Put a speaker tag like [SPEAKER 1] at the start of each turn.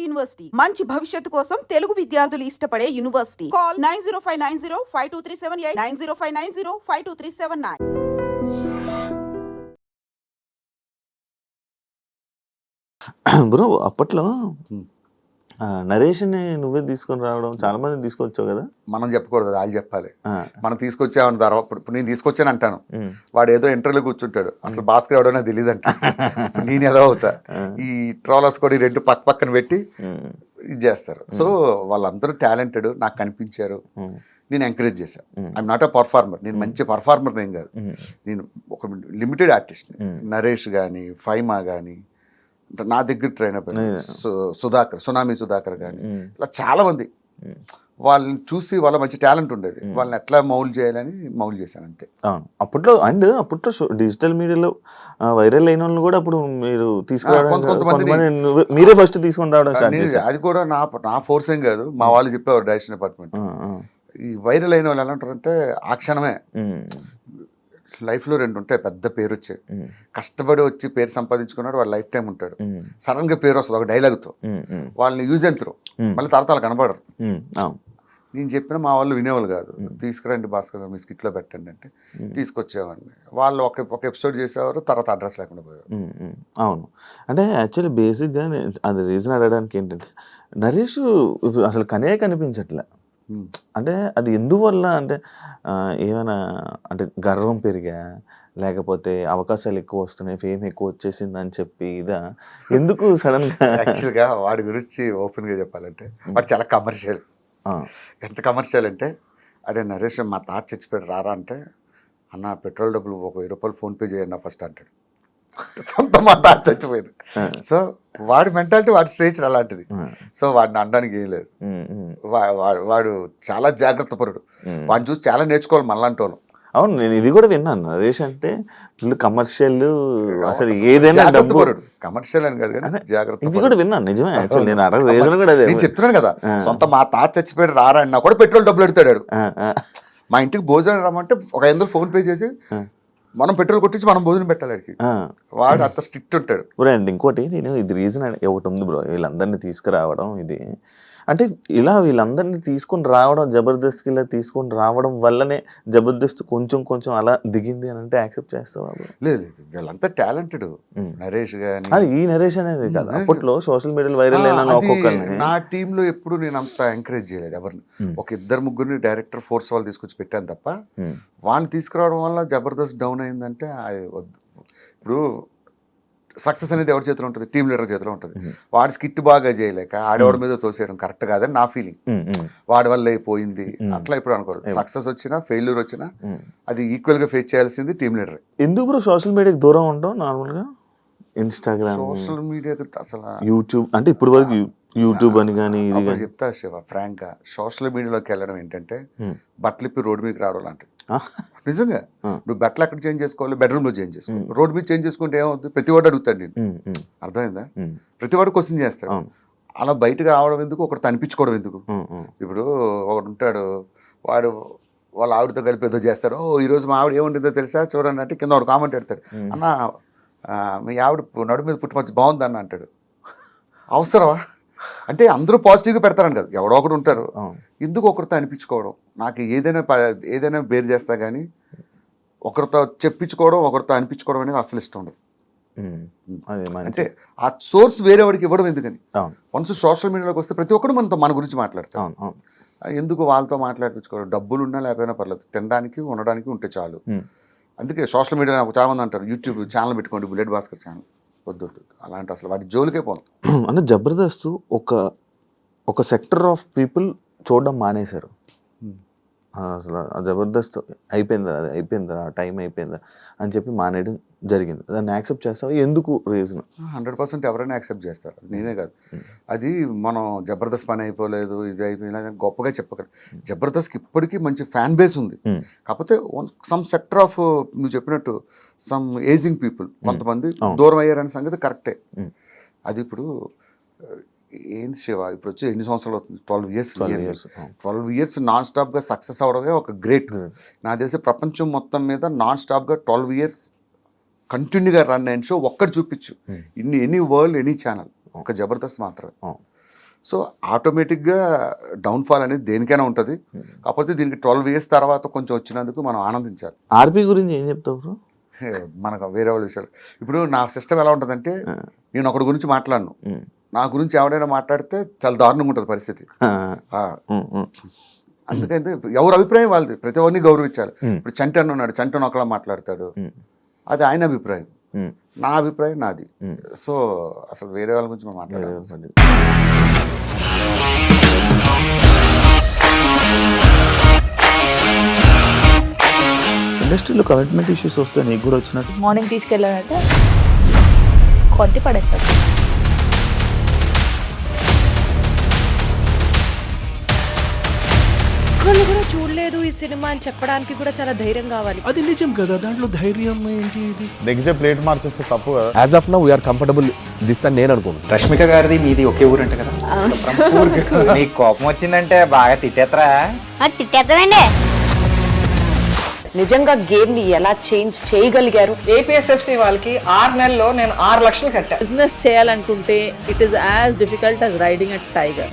[SPEAKER 1] University మంచి భవిష్యత్తు కోసం తెలుగు విద్యార్థులు ఇష్టపడే యూనివర్సిటీ. కాల్ 9059052378 9059052379.
[SPEAKER 2] బ్రో అప్పట్లో నరేష్ని నువ్వే తీసుకొని రావడం చాలా మంది తీసుకొచ్చావు కదా.
[SPEAKER 3] మనం చెప్పకూడదు, వాళ్ళు చెప్పాలి. మనం తీసుకొచ్చామని తర్వాత ఇప్పుడు నేను తీసుకొచ్చాను అంటాను, వాడు ఏదో ఇంటర్వ్యూలో కూర్చుంటాడు, అసలు భాస్కర్ ఎవడో తెలియదు అంట. నేను ఎలా అవుతా? ఈ ట్రోలర్స్ కూడా ఈ రెండు పక్క పక్కన పెట్టి ఇది చేస్తారు. సో వాళ్ళందరూ టాలెంటెడ్ నాకు కనిపించారు, నేను ఎంకరేజ్ చేశాను. ఐఎమ్ నాట్ అ పర్ఫార్మర్, నేను మంచి పర్ఫార్మర్ నేను కాదు, నేను ఒక లిమిటెడ్ ఆర్టిస్ట్. నరేష్ కానీ ఫైమా కానీ నా దగ్గర ట్రైన్ అయిపోయింది, సునామీ సుధాకర్ కానీ ఇలా చాలామంది. వాళ్ళని చూసి వాళ్ళ మంచి టాలెంట్ ఉండేది, వాళ్ళని ఎట్లా మౌల్డ్ చేయాలని మౌల్డ్ చేశాను అంతే.
[SPEAKER 2] అప్పట్లో డిజిటల్ మీడియాలో వైరల్ అయిన వాళ్ళని కూడా అప్పుడు మీరు తీసుకురావడం, మీరే ఫస్ట్ తీసుకొని రావడం.
[SPEAKER 3] అది కూడా నా ఫోర్స్ ఏం కాదు, మా వాళ్ళు చెప్పేవారు డైరెక్షన్ డిపార్ట్మెంట్. ఈ వైరల్ అయిన వాళ్ళు ఎలా అంటారంటే ఆ క్షణమే లైఫ్లో రెండు ఉంటాయి, పెద్ద పేరు వచ్చాయి, కష్టపడి వచ్చి పేరు సంపాదించుకున్నాడు, వాడు లైఫ్ టైం ఉంటాడు. సడన్ గా పేరు వస్తుంది ఒక డైలాగ్తో, వాళ్ళని యూజ్ ఎంతరు మళ్ళీ తరతాలు కనబడరు. నేను చెప్పిన మా వాళ్ళు వినేవాళ్ళు కాదు, తీసుకురండి భాస్కర్ గారు మీ స్కిట్లో పెట్టండి అంటే తీసుకొచ్చేవాడిని. వాళ్ళు ఒక ఎపిసోడ్ చేసేవారు, తర్వాత అడ్రస్ లేకుండా పోయేవారు.
[SPEAKER 2] అవును, అంటే యాక్చువల్లీ బేసిక్గా అది రీజన్ అడగడానికి ఏంటంటే నరేష్ అసలు కనిపించట్లే. అంటే అది ఎందువల్ల అంటే ఏమైనా అంటే గర్వం పెరిగా, లేకపోతే అవకాశాలు ఎక్కువ వస్తున్నాయి, ఫేమ్ ఎక్కువ వచ్చేసింది అని చెప్పి ఇదా, ఎందుకు సడన్ గా?
[SPEAKER 3] యాక్చువల్గా వాడి గురించి ఓపెన్ గా చెప్పాలంటే వాడు చాలా కమర్షియల్. ఎంత కమర్షియల్ అంటే, అరే నరేష్ మా తాత చచ్చిపోయాడు రారా అంటే, అన్న పెట్రోల్ డబ్బులు ఒక 1000 రూపాయలు ఫోన్పే చేయండి ఫస్ట్ అంటాడు. సొంత మా తాత చచ్చిపోయాడు. సో వాడి మెంటాలిటీ వాడి స్టేజ్ అలాంటిది. సో వాడిని అనడానికి ఏం లేదు. వాడు చాలా జాగ్రత్త పరుడు, వాడిని చూసి చాలా నేర్చుకోవాలి మనలాంటి వాళ్ళు.
[SPEAKER 2] అవును, నేను ఇది కూడా విన్నాను, నరేష్ అంటే కమర్షియల్, అసలు ఏదైనా
[SPEAKER 3] కమర్షియల్ అని కాదు కానీ జాగ్రత్త,
[SPEAKER 2] ఇది కూడా విన్నాను. నిజమే, నేను
[SPEAKER 3] చెప్తున్నాను కదా, సొంత మా తాత చచ్చిపోయాడు రారా అన్నా కూడా పెట్రోల్ డబ్బులు ఎడతాడు. మా ఇంటికి భోజనం రమ్మంటే ఒక 500 ఫోన్ పే చేసి మనం పెట్రోల్ కొట్టించి మనం భోజనం పెట్టాలి. వాడు అంత స్ట్రిక్ట్ ఉంటాడు.
[SPEAKER 2] అండ్ ఇంకోటి నేను ఇది రీజన్ ఒకటి ఉంది బ్రో, వీళ్ళందరినీ తీసుకురావడం ఇది అంటే ఇలా వీళ్ళందరినీ తీసుకొని రావడం, జబర్దస్త్కి ఇలా తీసుకొని రావడం వల్లనే జబర్దస్త్ కొంచెం అలా దిగింది అని అంటే యాక్సెప్ట్ చేస్తావా?
[SPEAKER 3] లేదు, వీళ్ళంతా టాలెంటెడ్. నరేష్ గానీ
[SPEAKER 2] ఈ నరేష్ అనేది కదా అప్పట్లో సోషల్ మీడియాలో వైరల్ అయిన ఒక్కొక్కరిని.
[SPEAKER 3] నా టీంలో ఎప్పుడు నేను అంత ఎంకరేజ్ చేయలేదు ఎవరిని. ఒక 2-3 డైరెక్టర్ ఫోర్స్ వాళ్ళు తీసుకొచ్చి పెట్టాను తప్ప, వాళ్ళని తీసుకురావడం వల్ల జబర్దస్త్ డౌన్ అయిందంటే ఇప్పుడు సక్సెస్ అనేది ఎవరి చేతిలో ఉంటుంది? టీమ్ లీడర్ చేతిలో ఉంటుంది. వాడి స్కిట్ బాగా చేయలేక ఆడవాడి మీద తోసేయడం కరెక్ట్ కాదని నా ఫీలింగ్. వాడి వల్ల అయిపోయింది అట్లా ఇప్పుడు అనుకోరు. సక్సెస్ వచ్చినా ఫెయిల్యూర్ వచ్చినా అది ఈక్వల్ గా ఫేస్ చేయాల్సింది టీమ్ లీడర్.
[SPEAKER 2] ఎందుకు బ్రో సోషల్ మీడియాకి దూరం ఉంటాం? నార్మల్ గా ఇన్స్టాగ్రామ్,
[SPEAKER 3] సోషల్ మీడియాకి అసలు
[SPEAKER 2] యూట్యూబ్ అంటే ఇప్పుడు వరకు యూట్యూబ్ అని కానీ ఇది కానీ
[SPEAKER 3] చెప్తా శివ ఫ్రాంక్ గా, సోషల్ మీడియాలోకి వెళ్ళడం ఏంటంటే బట్టలిప్పి రోడ్డు మీకు రావడం లాంటిది. నిజంగా నువ్వు బట్టలు ఎక్కడ చేంజ్ చేసుకోవాలి? బెడ్రూమ్ లో చేంజ్ చేసుకోవాలి. రోడ్ మీద చేంజ్ చేసుకుంటే ఏమవుతుంది? ప్రతి వాడు అడుగుతాడు నేను, అర్థమైందా? ప్రతి వాడు క్వశ్చన్ చేస్తాడు. అలా బయటకు రావడం ఎందుకు, ఒకటి అనిపించుకోవడం ఎందుకు? ఇప్పుడు ఒకడు ఉంటాడు, వాడు వాళ్ళ ఆవిడతో కలిపి ఏదో చేస్తాడు, ఈరోజు మా ఆవిడ ఏముంటుందో తెలుసా చూడండి అంటే కింద వాడు కామెంట్ పెడతాడు, అన్న మీ ఆవిడ నడు మీద పుట్టుమచ్చి బాగుందన్న అంటాడు. అవసరమా? అంటే అందరూ పాజిటివ్గా పెడతారని కదా, ఎవడో ఒకడు ఉంటారు. ఎందుకు ఒకరితో అనిపించుకోవడం? నాకు ఏదైనా బేర్ చేస్తా కానీ ఒకరితో చెప్పించుకోవడం, ఒకరితో అనిపించుకోవడం అనేది అసలు ఇష్టం ఉండదు. అంటే ఆ సోర్స్ వేరే వాడికి ఇవ్వడం ఎందుకని. వన్స్ సోషల్ మీడియాలోకి వస్తే ప్రతి ఒక్కరు మన గురించి మాట్లాడతాం. ఎందుకు వాళ్ళతో మాట్లాడించుకోవడం? డబ్బులు ఉన్నా లేకపోయినా పర్లేదు, తినడానికి ఉండడానికి ఉంటే చాలు. అందుకే సోషల్ మీడియా నాకు చాలా మంది అంటారు, యూట్యూబ్ ఛానల్ పెట్టుకోండి, బుల్లెట్ భాస్కర్ ఛానల్. వద్దు, అలాంటి అసలు వాటి జోలికే పోను.
[SPEAKER 2] అంటే జబర్దస్త్ ఒక సెక్టర్ ఆఫ్ పీపుల్ చూడడం మానేశారు. అసలు జబర్దస్త్ అయిపోయిందా టైం అయిపోయిందా అని చెప్పి మానేయడం జరిగింది. దాన్ని యాక్సెప్ట్ చేస్తావా? ఎందుకు రీజన్?
[SPEAKER 3] 100% ఎవరైనా యాక్సెప్ట్ చేస్తారు, నేనే కాదు. అది మనం జబర్దస్త్ పని అయిపోలేదు, ఇది అయిపోయినా గొప్పగా చెప్పగలరు. జబర్దస్త్కి ఇప్పటికీ మంచి ఫ్యాన్ బేస్ ఉంది. కాకపోతే సమ్ సెక్టర్ ఆఫ్ నువ్వు చెప్పినట్టు సమ్ ఏజింగ్ పీపుల్ కొంతమంది దూరం అయ్యారనే సంగతి కరెక్టే. అది ఇప్పుడు ఏంది శివ, ఇప్పుడు వచ్చి ఎన్ని సంవత్సరాలు అవుతుంది? 12 ఇయర్స్ నాన్ స్టాప్గా సక్సెస్ అవడమే ఒక గ్రేట్. నా తెలిసి ప్రపంచం మొత్తం మీద నాన్ స్టాప్గా 12 ఇయర్స్ కంటిన్యూగా రన్ అయిన షో ఒక్కటి చూపించు, ఎనీ వరల్డ్ ఎనీ ఛానల్, ఒక జబర్దస్త్ మాత్రమే. సో ఆటోమేటిక్గా డౌన్ఫాల్ అనేది దేనికైనా ఉంటుంది. కాకపోతే దీనికి 12 years తర్వాత కొంచెం వచ్చినందుకు మనం ఆనందించాలి.
[SPEAKER 2] ఆర్పి గురించి ఏం చెప్తావు బ్రో?
[SPEAKER 3] మనకు వేరే వాళ్ళ విషయాలు ఇప్పుడు నా సిస్టమ్ ఎలా ఉంటుందంటే నేను ఒకటి గురించి మాట్లాడను, నా గురించి ఎవడైనా మాట్లాడితే చాలా దారుణంగా ఉంటుంది పరిస్థితి. అందుకని ఎవరి అభిప్రాయం వాళ్ళది, ప్రతి ఒక్కరిని గౌరవించాలి. ఇప్పుడు చంటి అన్న ఉన్నాడు, చంటి ఒకలా మాట్లాడతాడు, అది ఆయన అభిప్రాయం, నా అభిప్రాయం నాది. సో అసలు వేరే వాళ్ళ గురించి మనం మాట్లాడాలి.
[SPEAKER 2] ఇండస్ట్రీలో కమిట్మెంట్ ఇష్యూస్ వస్తే నీకు కూడా వచ్చినట్టు?
[SPEAKER 4] మార్నింగ్ తీసుకెళ్ళాడంటే కొట్టి పడేస్తాడు.
[SPEAKER 5] ఒక్కళ్ళు కూడా చూడలేదు ఈ సినిమా అని చెప్పడానికి కూడా చాలా ధైర్యం కావాలి.
[SPEAKER 6] అది నిజం కదా, దాంట్లో ధైర్యం ఏంటి? ఇది
[SPEAKER 2] నెక్స్ట్ డే ప్లేట్ మార్చేస్తే తప్పు కదా?
[SPEAKER 7] As of now we are comfortable this అని నేను అనుకుంటున్నాను.
[SPEAKER 8] రష్మిక గారిది మీది ఒకే ఊరు అంట కదా? నీకు కోపం వచ్చిందంటే బాగా తిట్టేత్తరా?
[SPEAKER 4] తిట్టేద్దామండి.
[SPEAKER 5] నిజంగా గేమ్ ని ఎలా చేంజ్ చేయగలిగారు?
[SPEAKER 9] ఏపీఎస్ఎఫ్సి వాళ్ళకి 6 నెలల్లో నేను 6 లక్షలు కట్టా.
[SPEAKER 4] బిజినెస్ చేయాలనుకుంటే it is as difficult as riding a tiger.